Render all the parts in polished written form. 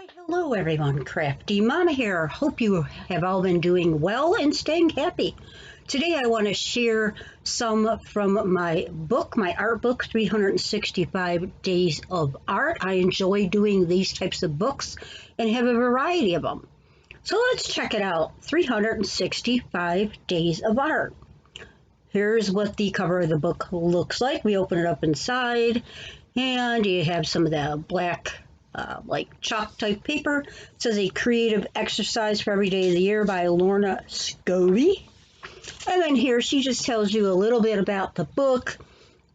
Why, hello everyone, CraftyMama here. Hope you have all been doing well and staying happy. Today I want to share some from my book, my art book, 365 Days of Art. I enjoy doing these types of books and have a variety of them. So let's check it out, 365 Days of Art. Here's what the cover of the book looks like. We open it up inside and you have some of the black like chalk type paper. It says a creative exercise for every day of the year by Lorna Scobie. And then here she just tells you a little bit about the book,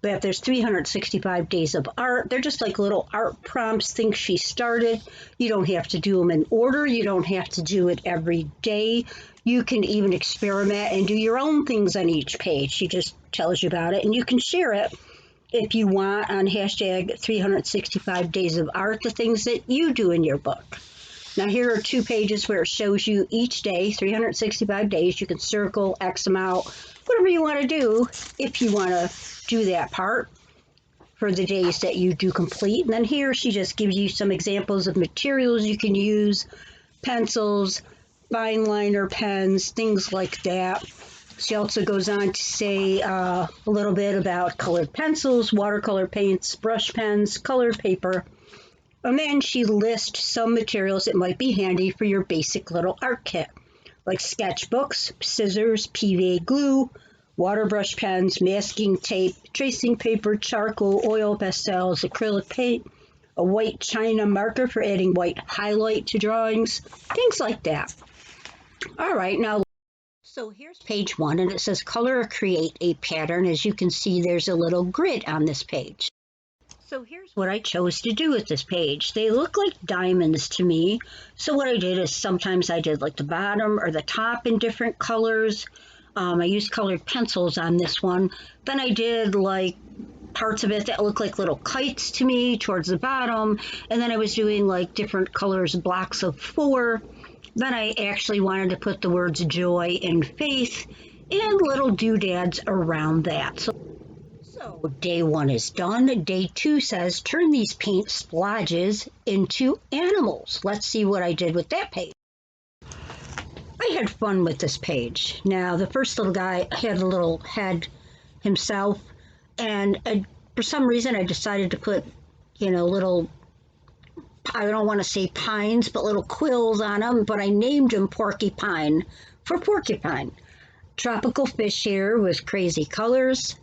that there's 365 days of art. They're just like little art prompts, things she started. You don't have to do them in order. You don't have to do it every day. You can even experiment and do your own things on each page. She just tells you about it, and you can share it if you want on hashtag 365 days of art, the things that you do in your book. Now here are 2 pages where it shows you each day, 365 days. You can circle, X them out, whatever you want to do if you want to do that part for the days that you do complete. And then here she just gives you some examples of materials you can use, pencils, fine liner pens, things like that. She also goes on to say a little bit about colored pencils, watercolor paints, brush pens, colored paper. And then she lists some materials that might be handy for your basic little art kit, like sketchbooks, scissors, PVA glue, water brush pens, masking tape, tracing paper, charcoal, oil pastels, acrylic paint, a white china marker for adding white highlight to drawings, things like that. All right, now so here's page 1, and it says color or create a pattern. As you can see, there's a little grid on this page. So here's what I chose to do with this page. They look like diamonds to me. So what I did is sometimes I did like the bottom or the top in different colors. I used colored pencils on this one. Then I did like parts of it that look like little kites to me towards the bottom. And then I was doing like different colors, blocks of 4. Then I actually wanted to put the words joy and faith and little doodads around that. So day 1 is done. Day 2 says turn these paint splodges into animals. Let's see what I did with that page. I had fun with this page. Now the first little guy had a little head himself, and for some reason I decided to put, little, I don't want to say pines, but little quills on them, but I named him Porcupine for Porcupine. Tropical fish here with crazy colors.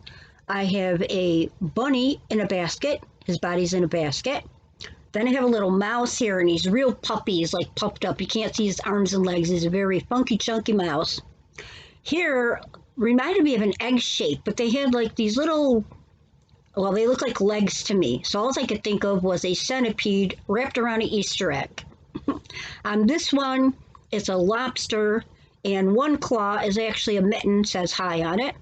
I have a bunny in a basket. His body's in a basket. Then I have a little mouse here, and he's real puppy. He's like puffed up. You can't see his arms and legs. He's a very funky, chunky mouse. Here, reminded me of an egg shape, but they had like these little, well, they look like legs to me. So all I could think of was a centipede wrapped around an Easter egg. On this one, it's a lobster, and one claw is actually a mitten, says hi on it.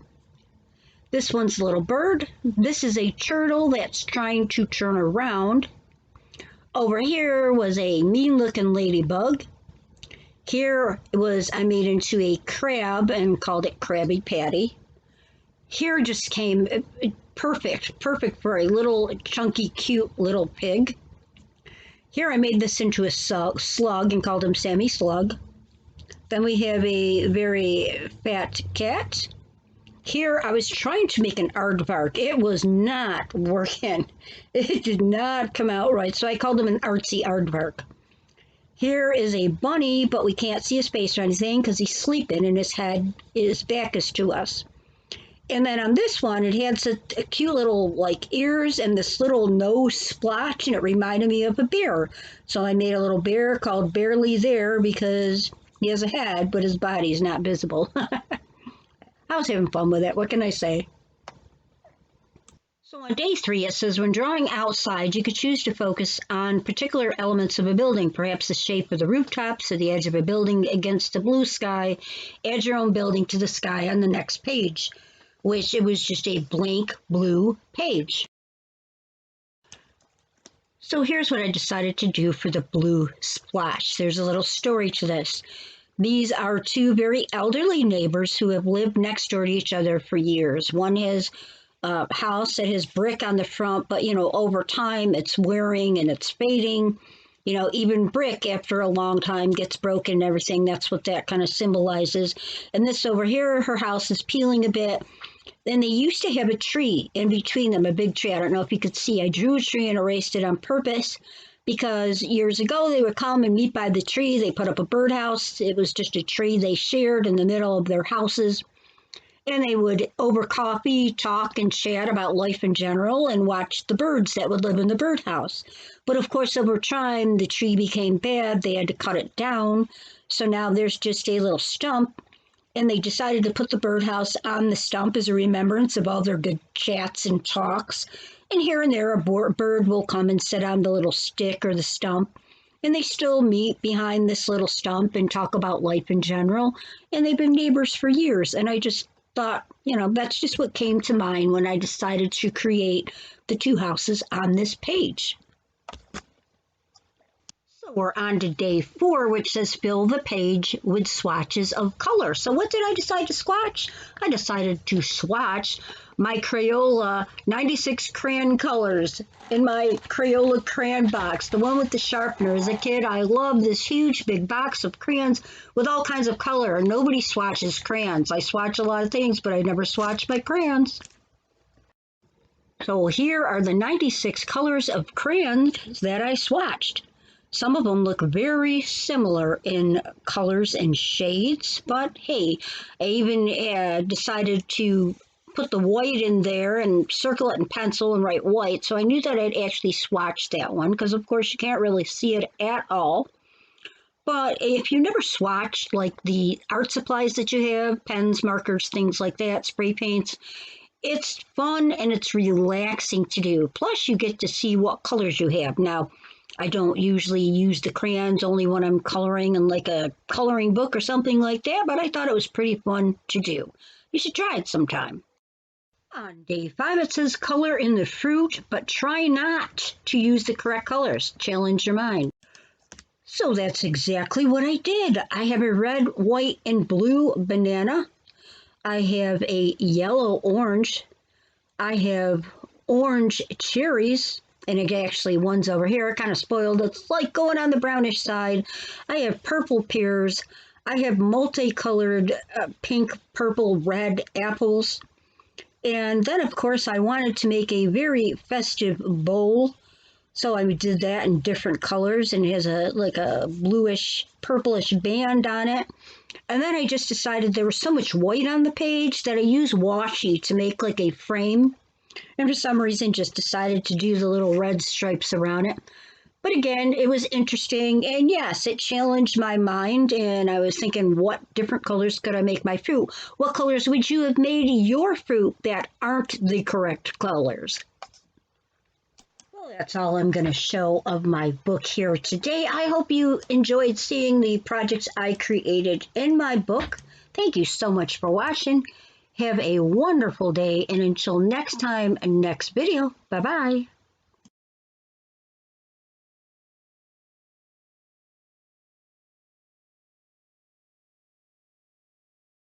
This one's a little bird. This is a turtle that's trying to turn around. Over here was a mean-looking ladybug. Here I made into a crab and called it Krabby Patty. Here just came perfect for a little chunky, cute little pig. Here I made this into a slug and called him Sammy Slug. Then we have a very fat cat. Here I was trying to make an aardvark. It was not working. It did not come out right, so I called him an artsy aardvark. Here is a bunny, but we can't see his face or anything because he's sleeping and his back is to us. And then on this one, it had a cute little like ears and this little nose splotch, and it reminded me of a bear. So I made a little bear called Barely There because he has a head, but his body is not visible. I was having fun with it. What can I say? So on day 3, it says when drawing outside, you could choose to focus on particular elements of a building, perhaps the shape of the rooftops or the edge of a building against the blue sky. Add your own building to the sky on the next page, which it was just a blank blue page. So here's what I decided to do for the blue splash. There's a little story to this. These are 2 very elderly neighbors who have lived next door to each other for years. One has a house that has brick on the front, but over time it's wearing and it's fading. You know, even brick after a long time gets broken and everything. That's what that kind of symbolizes. And this over here, her house is peeling a bit. Then they used to have a tree in between them, a big tree. I don't know if you could see. I drew a tree and erased it on purpose because years ago they would come and meet by the tree. They put up a birdhouse. It was just a tree they shared in the middle of their houses. And they would, over coffee, talk and chat about life in general and watch the birds that would live in the birdhouse. But of course, over time, the tree became bad. They had to cut it down. So now there's just a little stump. And they decided to put the birdhouse on the stump as a remembrance of all their good chats and talks. And here and there, a bird will come and sit on the little stick or the stump. And they still meet behind this little stump and talk about life in general. And they've been neighbors for years. And I just thought, you know, that's just what came to mind when I decided to create the two houses on this page. So we're on to day 4, which says fill the page with swatches of color. So what did I decide to swatch? I decided to swatch my Crayola 96 crayon colors in my Crayola crayon box, the one with the sharpener. As a kid, I loved this huge big box of crayons with all kinds of color. Nobody swatches crayons. I swatch a lot of things, but I never swatch my crayons. So here are the 96 colors of crayons that I swatched. Some of them look very similar in colors and shades, but hey, I even decided to put the white in there and circle it in pencil and write white, so I knew that I'd actually swatch that one, because of course you can't really see it at all. But if you never swatched like the art supplies that you have, pens, markers, things like that, spray paints, it's fun and it's relaxing to do. Plus you get to see what colors you have. Now, I don't usually use the crayons only when I'm coloring in like a coloring book or something like that, but I thought it was pretty fun to do. You should try it sometime. On day 5, it says color in the fruit, but try not to use the correct colors. Challenge your mind. So that's exactly what I did. I have a red, white, and blue banana. I have a yellow orange. I have orange cherries. And actually, one's over here, kind of spoiled. It's like going on the brownish side. I have purple pears. I have multicolored pink, purple, red apples. And then, of course, I wanted to make a very festive bowl. So I did that in different colors, and it has like a bluish, purplish band on it. And then I just decided there was so much white on the page that I used washi to make like a frame. And for some reason, just decided to do the little red stripes around it. But again, it was interesting. And yes, it challenged my mind. And I was thinking, what different colors could I make my fruit? What colors would you have made your fruit that aren't the correct colors? Well, that's all I'm going to show of my book here today. I hope you enjoyed seeing the projects I created in my book. Thank you so much for watching. Have a wonderful day, and until next time, next video, bye-bye.